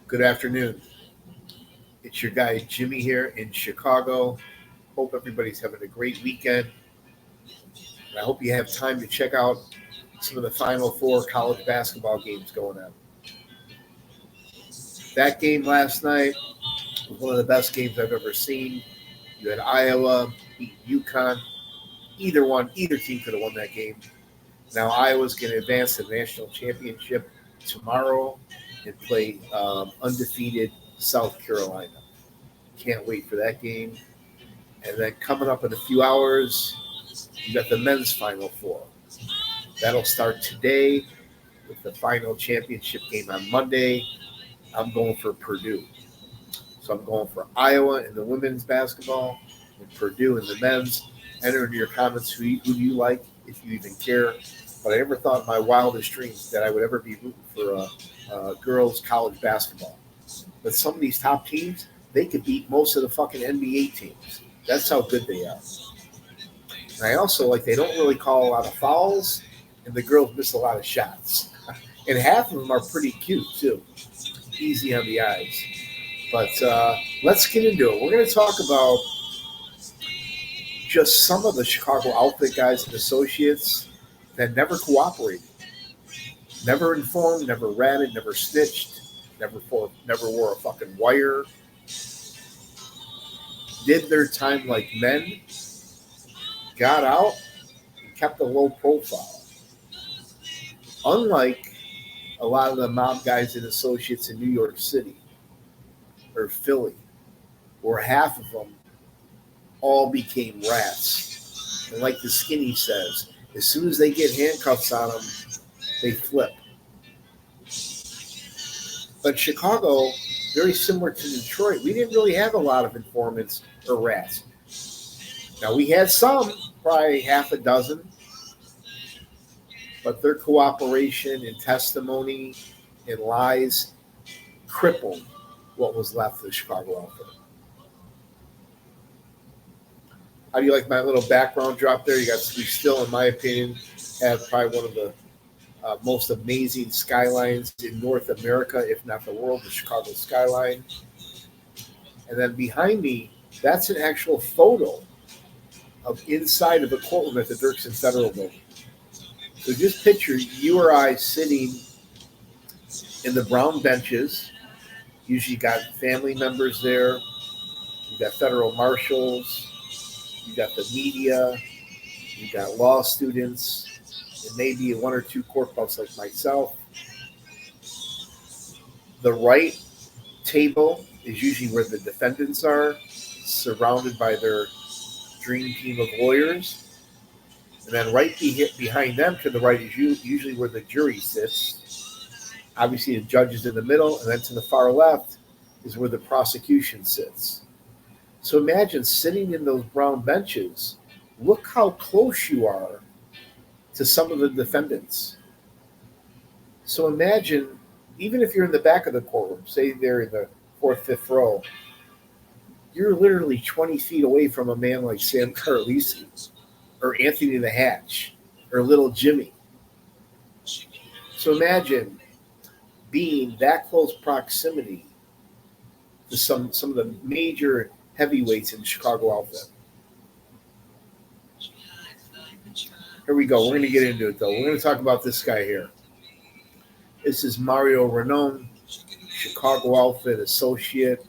Good afternoon. It's your guy Jimmy here in Chicago. Hope everybody's having a great weekend. And I hope you have time to check out some of the Final Four college basketball games going on. That game last night was one of the best games I've ever seen. You had Iowa beat UConn. Either team could have won that game. Now Iowa's going to advance to the national championship tomorrow and play undefeated South Carolina. Can't wait for that game. And then coming up in a few hours, you got the men's Final Four. That'll start today with the final championship game on Monday. I'm going for Purdue. So I'm going for Iowa in the women's basketball and Purdue in the men's. Enter into your comments who you like, if you even care. But I never thought in my wildest dreams that I would ever be rooting for girls' college basketball. But some of these top teams, they could beat most of the fucking NBA teams. That's how good they are. And I also like they don't really call a lot of fouls, and the girls miss a lot of shots. And half of them are pretty cute, too. Easy on the eyes. But let's get into it. We're going to talk about just some of the Chicago outfit guys and associates that never cooperated. Never informed, never ratted, never snitched, never wore a fucking wire. Did their time like men, got out, and kept a low profile. Unlike a lot of the mob guys and associates in New York City or Philly, where half of them all became rats. And like the skinny says, as soon as they get handcuffs on them, they flip. But Chicago, very similar to Detroit, we didn't really have a lot of informants or rats. Now, we had some, probably half a dozen, but their cooperation and testimony and lies crippled what was left of the Chicago outfit. How do you like my little background drop there? We still, in my opinion, have probably one of the most amazing skylines in North America, if not the world, the Chicago skyline. And then behind me, that's an actual photo of inside of a courtroom at the Dirksen Federal Building. So just picture you or I sitting in the brown benches. Usually got family members there. You got federal marshals. You got the media. You got law students. And maybe one or two court buffs like myself. The right table is usually where the defendants are, surrounded by their dream team of lawyers. And then right behind them to the right is usually where the jury sits. Obviously, the judge is in the middle, and then to the far left is where the prosecution sits. So imagine sitting in those brown benches. Look how close you are to some of the defendants. So imagine, even if you're in the back of the courtroom, say they're in the fourth, fifth row, you're literally 20 feet away from a man like Sam Carlisi or Anthony the Hatch or Little Jimmy. So imagine being that close proximity to some of the major heavyweights in the Chicago outfit. Here we go. We're going to get into it, though. We're going to talk about this guy here. This is Mario Renown, Chicago outfit associate.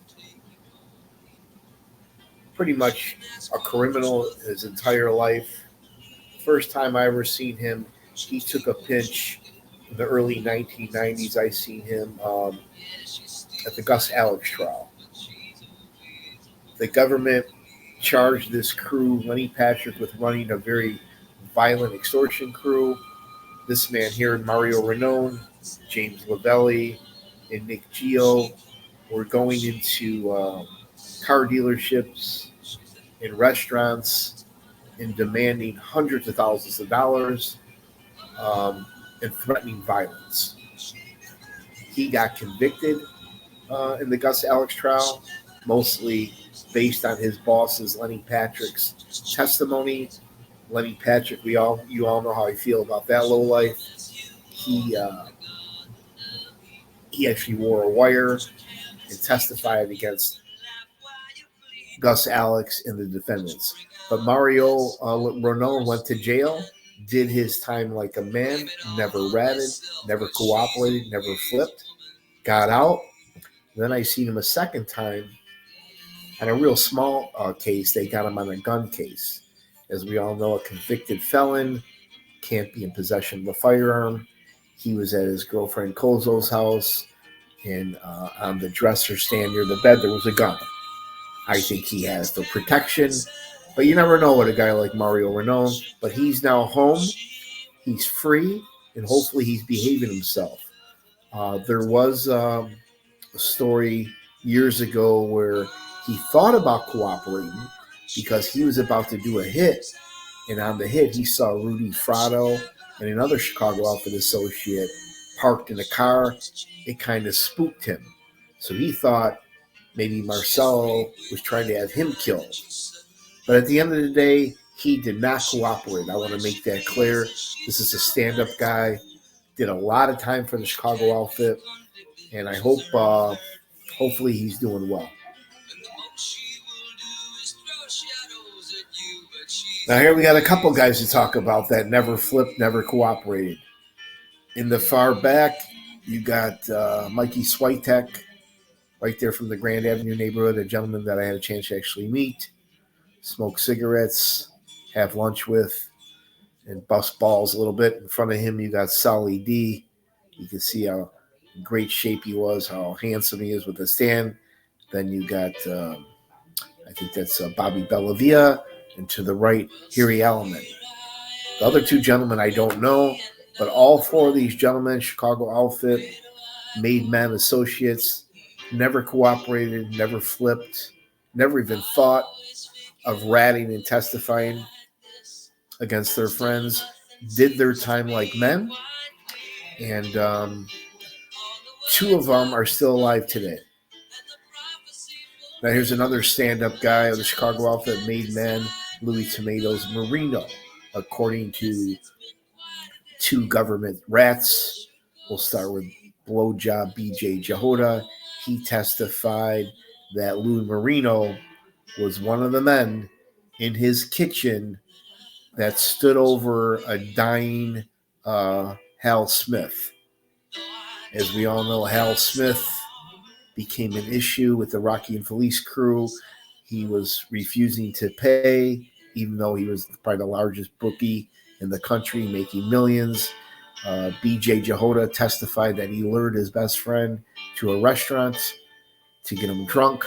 Pretty much a criminal his entire life. First time I ever seen him, he took a pinch in the early 1990s. I seen him at the Gus Alex Trial. The government charged this crew, Lenny Patrick, with running a very violent extortion crew. This man here, Mario Renown, James Lavelli, and Nick Gio were going into car dealerships and restaurants and demanding hundreds of thousands of dollars and threatening violence. He got convicted in the Gus Alex trial, mostly based on his boss's Lenny Patrick's testimony. Lenny Patrick, you all know how I feel about that lowlife. He he actually wore a wire and testified against Gus Alex and the defendants. But Mario Renown went to jail, did his time like a man, never ratted, never cooperated, never flipped, got out. Then I seen him a second time on a real small case. They got him on a gun case. As we all know, a convicted felon can't be in possession of a firearm. He was at his girlfriend Kozo's house, and on the dresser stand near the bed, there was a gun. I think he has the protection, but you never know with a guy like Mario Renown. But he's now home, he's free, and hopefully he's behaving himself. There was a story years ago where he thought about cooperating because he was about to do a hit, and on the hit he saw Rudy Frado and another Chicago outfit associate parked in a car. It kind of spooked him, so he thought maybe Marcelo was trying to have him killed. But at the end of the day, he did not cooperate. I want to make that clear. This is a stand-up guy, did a lot of time for the Chicago outfit, and I hope, hopefully he's doing well. Now here we got a couple guys to talk about that never flipped, never cooperated. In the far back, you got Mikey Swek, right there from the Grand Avenue neighborhood, a gentleman that I had a chance to actually meet, smoke cigarettes, have lunch with, and bust balls a little bit. In front of him, you got Sly D. You can see how in great shape he was, how handsome he is with the stand. Then you got, I think that's Bobby Bellavia, and to the right, Harry Alleman. The other two gentlemen I don't know, but all four of these gentlemen, Chicago outfit, made men associates, never cooperated, never flipped, never even thought of ratting and testifying against their friends, did their time like men, and two of them are still alive today. Now here's another stand-up guy of the Chicago outfit, made men, Louis Tomatoes, Marino. According to two government rats, we'll start with blowjob BJ Jehoda. He testified that Louis Marino was one of the men in his kitchen that stood over a dying Hal Smith. As we all know, Hal Smith became an issue with the Rocky and Felice crew. He was refusing to pay, even though he was probably the largest bookie in the country, making millions. BJ Jehoda testified that he lured his best friend to a restaurant to get him drunk,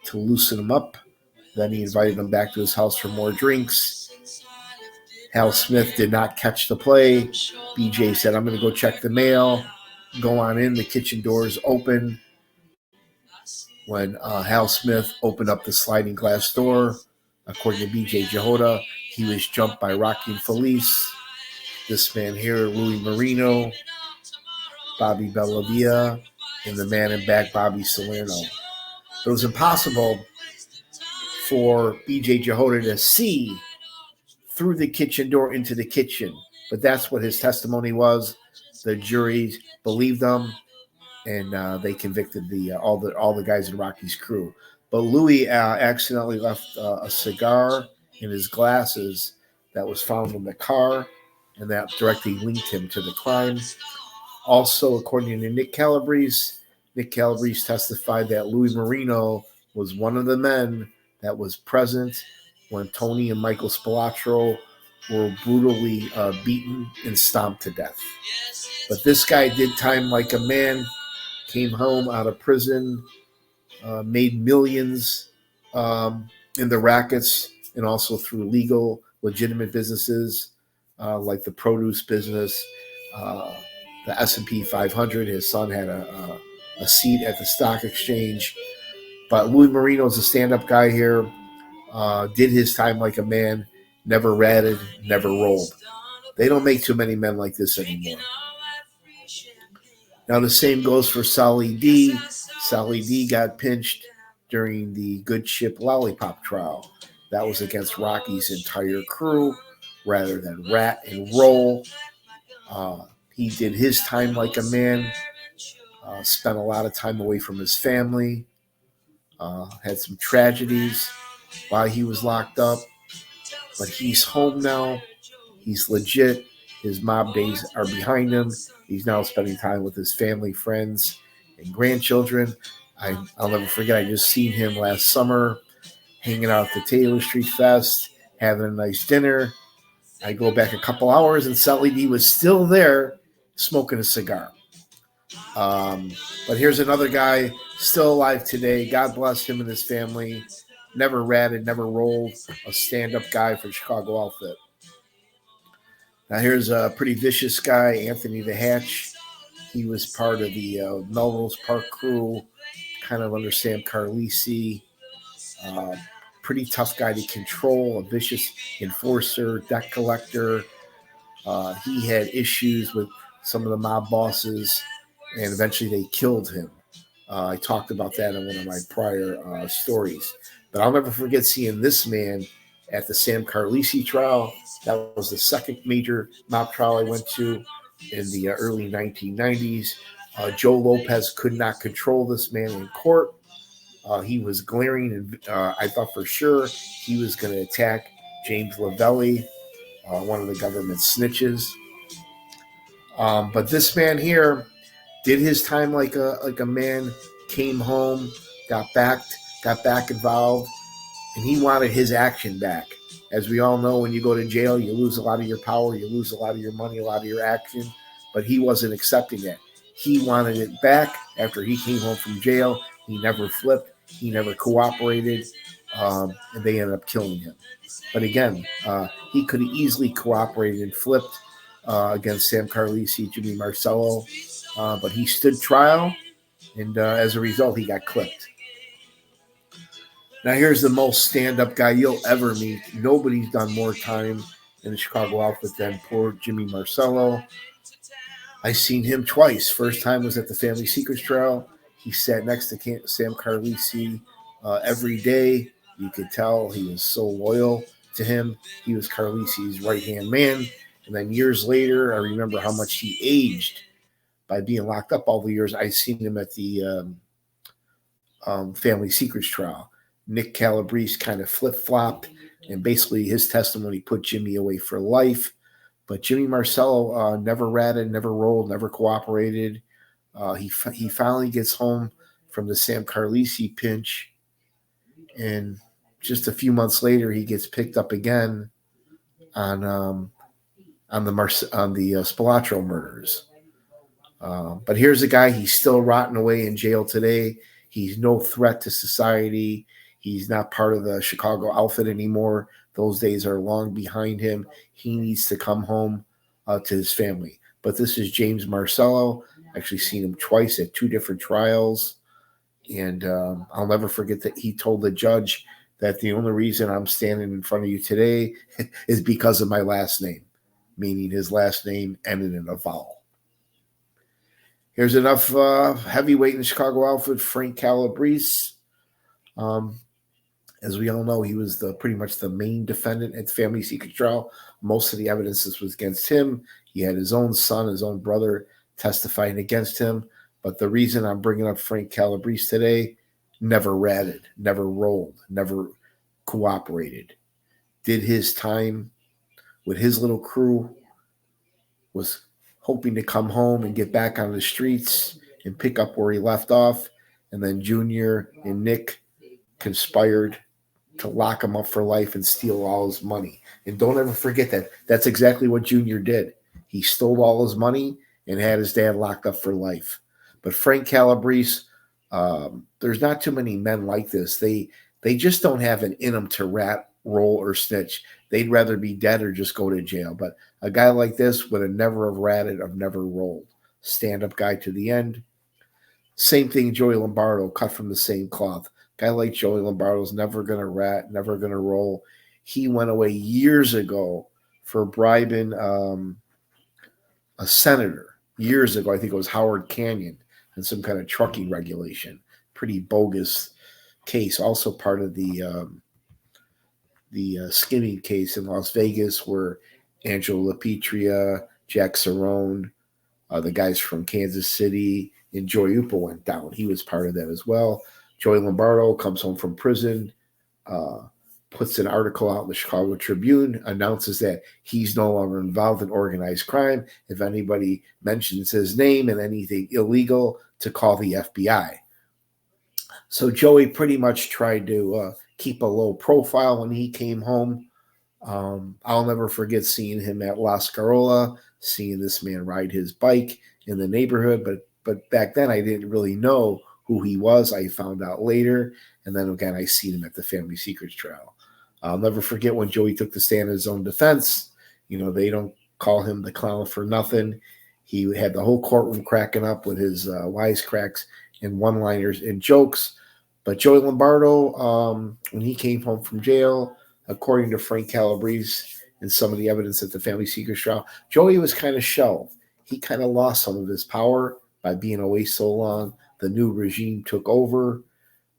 to loosen him up. Then he invited him back to his house for more drinks. Hal Smith did not catch the play. BJ said, I'm going to go check the mail. Go on in. The kitchen doors open. When Hal Smith opened up the sliding glass door, according to BJ Jehoda, he was jumped by Rocky and Felice. This man here, Louis Marino, Bobby Bellavia, and the man in back, Bobby Salerno. It was impossible for BJ Jehoda to see through the kitchen door into the kitchen, but that's what his testimony was. The jury believed him, and they convicted all the guys in Rocky's crew. But Louis accidentally left a cigar in his glasses that was found in the car, and that directly linked him to the crime. Also, according to Nick Calabrese testified that Louis Marino was one of the men that was present when Tony and Michael Spilatro were brutally beaten and stomped to death. But this guy did time like a man, came home out of prison, made millions in the rackets, and also through legal, legitimate businesses like the produce business, the S&P 500. His son had a seat at the stock exchange. But Louis Marino is a stand-up guy here, did his time like a man, never ratted, never rolled. They don't make too many men like this anymore. Now the same goes for Sly D. Sly D got pinched during the Good Ship Lollipop trial. That was against Rocky's entire crew rather than rat and roll. He did his time like a man, Spent a lot of time away from his family. Had some tragedies while he was locked up. But he's home now. He's legit. His mob days are behind him. He's now spending time with his family, friends, and grandchildren. I'll never forget, I just seen him last summer hanging out at the Taylor Street Fest, having a nice dinner. I go back a couple hours and Sly D was still there smoking a cigar. But here's another guy still alive today. God bless him and his family. Never ratted, never rolled. A stand-up guy for Chicago Outfit. Now here's a pretty vicious guy, Anthony the Hatch. He was part of the Melrose Park crew, kind of under Sam Carlisi. Pretty tough guy to control, a vicious enforcer, debt collector. He had issues with some of the mob bosses, and eventually they killed him. I talked about that in one of my prior stories. But I'll never forget seeing this man at the Sam Carlisi trial. That was the second major mob trial I went to in the early 1990s. Joe Lopez could not control this man in court. He was glaring, and I thought for sure he was going to attack James Lavelli, one of the government snitches. But this man here did his time like a man, came home, got back involved, and he wanted his action back. As we all know, when you go to jail, you lose a lot of your power, you lose a lot of your money, a lot of your action, but he wasn't accepting that. He wanted it back after he came home from jail. He never flipped. He never cooperated, and they ended up killing him. But again, he could have easily cooperated and flipped against Sam Carlisi, Jimmy Marcelo, but he stood trial, and as a result, he got clipped. Now here's the most stand-up guy you'll ever meet. Nobody's done more time in the Chicago Outfit than poor Jimmy Marcelo. I seen him twice. First time was at the Family Secrets trial. He sat next to Sam Carlisi every day. You could tell he was so loyal to him. He was Carlisi's right-hand man. And then years later, I remember how much he aged by being locked up all the years. I seen him at the Family Secrets trial. Nick Calabrese kind of flip-flopped, and basically his testimony put Jimmy away for life. But Jimmy Marcelo never ratted, never rolled, never cooperated. He finally gets home from the Sam Carlisi pinch, and just a few months later, he gets picked up again on the Spilotro murders. But here's a guy, he's still rotting away in jail today. He's no threat to society. He's not part of the Chicago Outfit anymore. Those days are long behind him. He needs to come home to his family. But this is James Marcelo. Actually seen him twice at two different trials. And I'll never forget that he told the judge that the only reason I'm standing in front of you today is because of my last name, meaning his last name ended in a vowel. Here's enough heavyweight in the Chicago Outfit, Frank Calabrese. As we all know, he was pretty much the main defendant at the Family Secret trial. Most of the evidence was against him. He had his own son, his own brother testifying against him. But the reason I'm bringing up Frank Calabrese today, never ratted, never rolled, never cooperated. Did his time with his little crew, was hoping to come home and get back on the streets and pick up where he left off. And then Junior and Nick conspired to lock him up for life and steal all his money. And don't ever forget that. That's exactly what Junior did. He stole all his money and had his dad locked up for life. But Frank Calabrese, there's not too many men like this. They just don't have it in them to rat, roll, or snitch. They'd rather be dead or just go to jail. But a guy like this would have never have ratted, have never rolled. Stand-up guy to the end. Same thing, Joey Lombardo, cut from the same cloth. Guy like Joey Lombardo's never going to rat, never going to roll. He went away years ago for bribing a senator. Years ago, I think it was Howard Canyon, and some kind of trucking regulation. Pretty bogus case. Also part of the skimming case in Las Vegas where Angelo LaPetria, Jack Cerrone, the guys from Kansas City, and Joey Upa went down. He was part of that as well. Joey Lombardo comes home from prison, puts an article out in the Chicago Tribune, announces that he's no longer involved in organized crime. If anybody mentions his name and anything illegal, to call the FBI. So Joey pretty much tried to keep a low profile when he came home. I'll never forget seeing him at La Scarola, seeing this man ride his bike in the neighborhood. But back then I didn't really know who he was. I found out later, and then again I seen him at the Family Secrets trial. I'll never forget when Joey took the stand in his own defense. They don't call him the clown for nothing. He had the whole courtroom cracking up with his wisecracks and one-liners and jokes. But Joey Lombardo, when he came home from jail, according to Frank Calabrese and some of the evidence at the Family Secrets trial, Joey was kind of shelved. He kind of lost some of his power by being away so long. The new regime took over.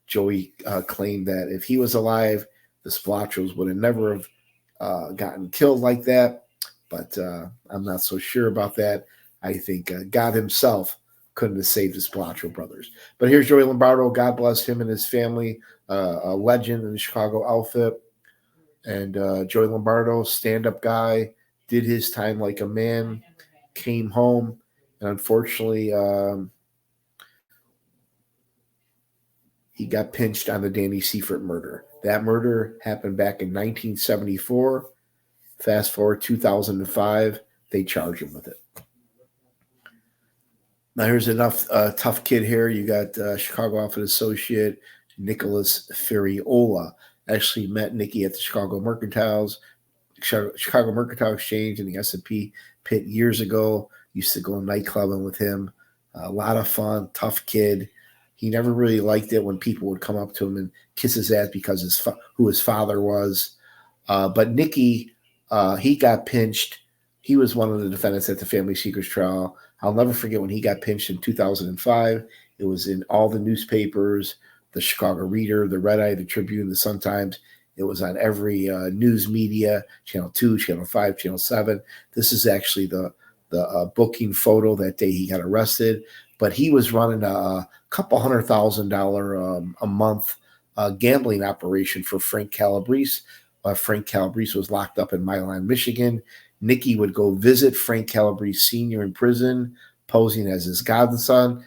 Joey claimed that if he was alive, the Splotros would have never have gotten killed like that. But I'm not so sure about that. I think God himself couldn't have saved the Splotro brothers. But here's Joey Lombardo. God bless him and his family. A legend in the Chicago outfit. And Joey Lombardo, stand-up guy, did his time like a man, came home, and unfortunately he got pinched on the Danny Seifert murder. That murder happened back in 1974. Fast forward 2005, they charge him with it. Now here's enough tough kid here. You got Chicago office associate Nicholas Ferriola. Actually met Nicky at the Chicago Mercantile Exchange and the S&P pit years ago. Used to go nightclubbing with him. A lot of fun, tough kid. He never really liked it when people would come up to him and kiss his ass because who his father was. But Nicky, he got pinched. He was one of the defendants at the Family Secrets trial. I'll never forget when he got pinched in 2005. It was in all the newspapers, the Chicago Reader, the Red Eye, the Tribune, the Sun-Times. It was on every news media, Channel 2, Channel 5, Channel 7. This is actually the booking photo that day he got arrested. But he was running a couple $100,000 a month gambling operation for Frank Calabrese. Frank Calabrese was locked up in Milan, Michigan. Nicky would go visit Frank Calabrese Sr. in prison, posing as his godson.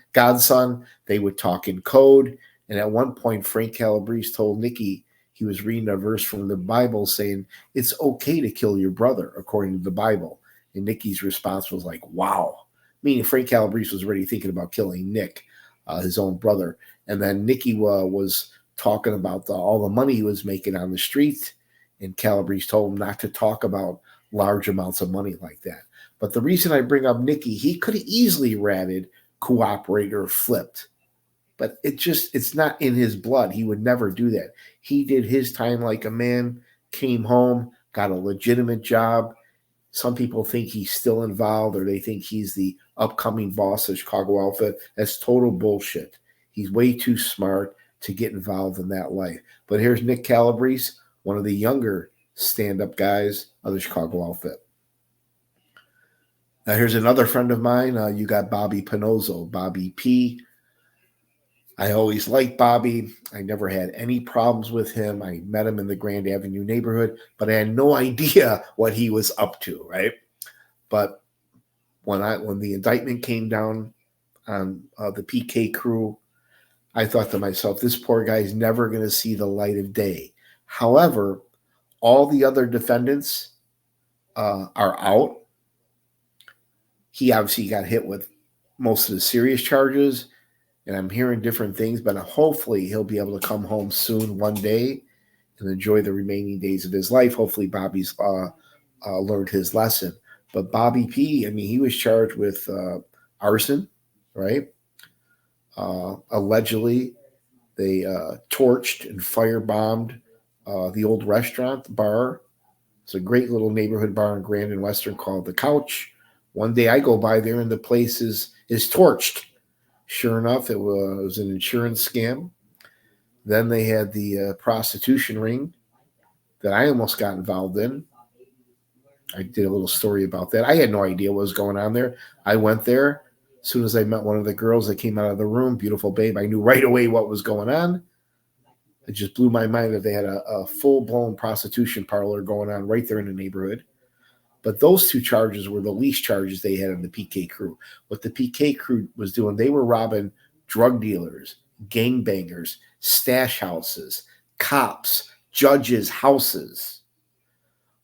They would talk in code. And at one point, Frank Calabrese told Nicky he was reading a verse from the Bible saying, it's okay to kill your brother, according to the Bible. And Nicky's response was like, wow. Meaning Frank Calabrese was already thinking about killing Nick, his own brother. And then Nicky was talking about all the money he was making on the street. And Calabrese told him not to talk about large amounts of money like that. But the reason I bring up Nicky, he could have easily ratted, cooperated, or flipped. But it's not in his blood. He would never do that. He did his time like a man, came home, got a legitimate job. Some people think he's still involved or they think he's the upcoming boss of Chicago outfit. That's total bullshit. He's way too smart to get involved in that life. But here's Nick Calabrese, one of the younger stand-up guys of the Chicago outfit. Now here's another friend of mine. You got Bobby Pinozzo, Bobby P. I always liked Bobby. I never had any problems with him. I met him in the Grand Avenue neighborhood, but I had no idea what he was up to, right? But when the indictment came down on the PK crew, I thought to myself, this poor guy's never going to see the light of day. However, all the other defendants are out. He obviously got hit with most of the serious charges, and I'm hearing different things, but hopefully he'll be able to come home soon one day and enjoy the remaining days of his life. Hopefully Bobby's learned his lesson. But Bobby P, I mean, he was charged with arson, right? Allegedly, they torched and firebombed the old restaurant, the bar. It's a great little neighborhood bar in Grand and Western called The Couch. One day I go by there and the place is torched. Sure enough, it was an insurance scam. Then they had the prostitution ring that I almost got involved in. I did a little story about that. I had no idea what was going on there. I went there, As soon as I met one of the girls that came out of the room, beautiful babe, I knew right away what was going on. It just blew my mind that they had a full-blown prostitution parlor going on right there in the neighborhood. But those two charges were the least charges they had in the PK crew. What the PK crew was doing, they were robbing drug dealers, gangbangers, stash houses, cops, judges' houses,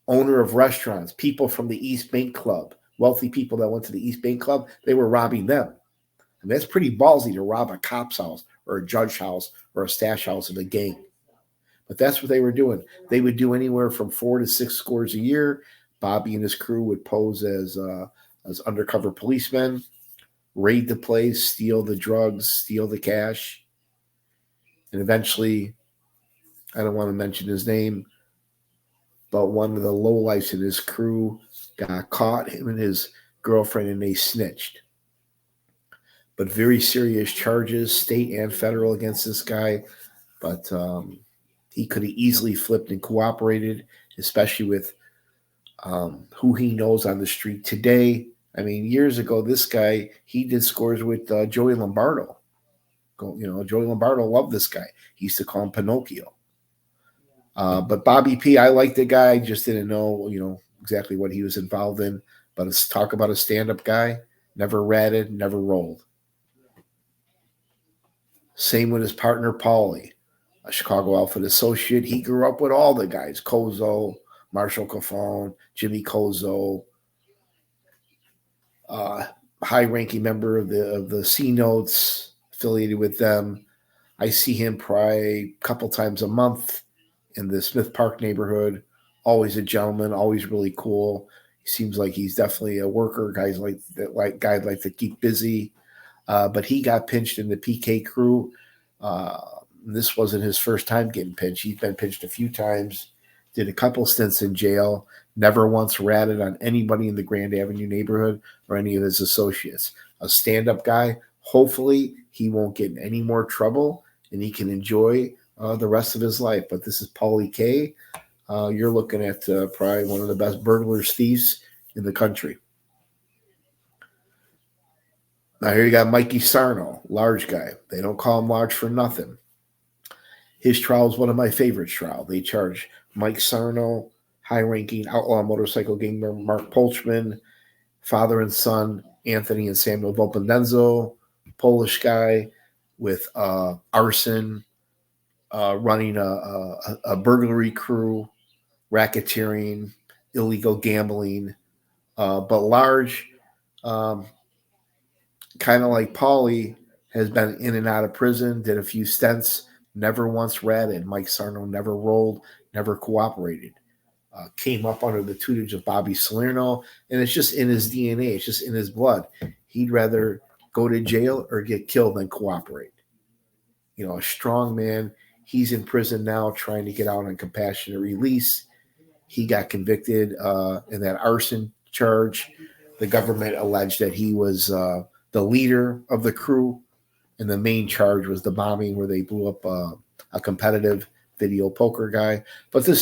owner of restaurants, people from the East Bank Club, wealthy people that went to the East Bank Club, they were robbing them. And that's pretty ballsy to rob a cop's house or a judge house or a stash house of a gang. But that's what they were doing. They would do anywhere from 4 to 6 scores a year. Bobby and his crew would pose as undercover policemen, raid the place, steal the drugs, steal the cash. And eventually, I don't want to mention his name, but one of the lowlifes in his crew got caught, him and his girlfriend, and they snitched. But very serious charges, state and federal, against this guy. But he could have easily flipped and cooperated, especially with who he knows on the street today. I mean, years ago, this guy, he did scores with Joey Lombardo. Joey Lombardo loved this guy. He used to call him Pinocchio. But Bobby P, I liked the guy, just didn't know, exactly what he was involved in. But let's talk about a stand-up guy. Never ratted, never rolled. Same with his partner, Paulie, a Chicago Outfit associate. He grew up with all the guys, Kozo, Marshall Cafone, Jimmy Kozo, high-ranking member of the C Notes, affiliated with them. I see him probably a couple times a month in the Smith Park neighborhood. Always a gentleman, always really cool. He seems like he's definitely a worker. Guys like to keep busy. But he got pinched in the PK crew. This wasn't his first time getting pinched. He's been pinched a few times. Did a couple stints in jail. Never once ratted on anybody in the Grand Avenue neighborhood or any of his associates. A stand-up guy. Hopefully, he won't get in any more trouble and he can enjoy the rest of his life. But this is Paulie K. You're looking at probably one of the best burglars, thieves in the country. Now here you got Mikey Sarno, large guy. They don't call him large for nothing. His trial is one of my favorite trials. They charge Mike Sarno, high-ranking outlaw motorcycle gang member Mark Polchman, father and son Anthony and Samuel Volpendenzo, Polish guy with arson, running a burglary crew, racketeering, illegal gambling, but large. Kind of like Paulie, has been in and out of prison, did a few stints, never once ratted. Mike Sarno never rolled, never cooperated. Came up under the tutelage of Bobby Salerno, and it's just in his DNA. It's just in his blood. He'd rather go to jail or get killed than cooperate. A strong man. He's in prison now trying to get out on compassionate release. He got convicted in that arson charge. The government alleged that he was the leader of the crew, and the main charge was the bombing where they blew up a competitive video poker guy. But this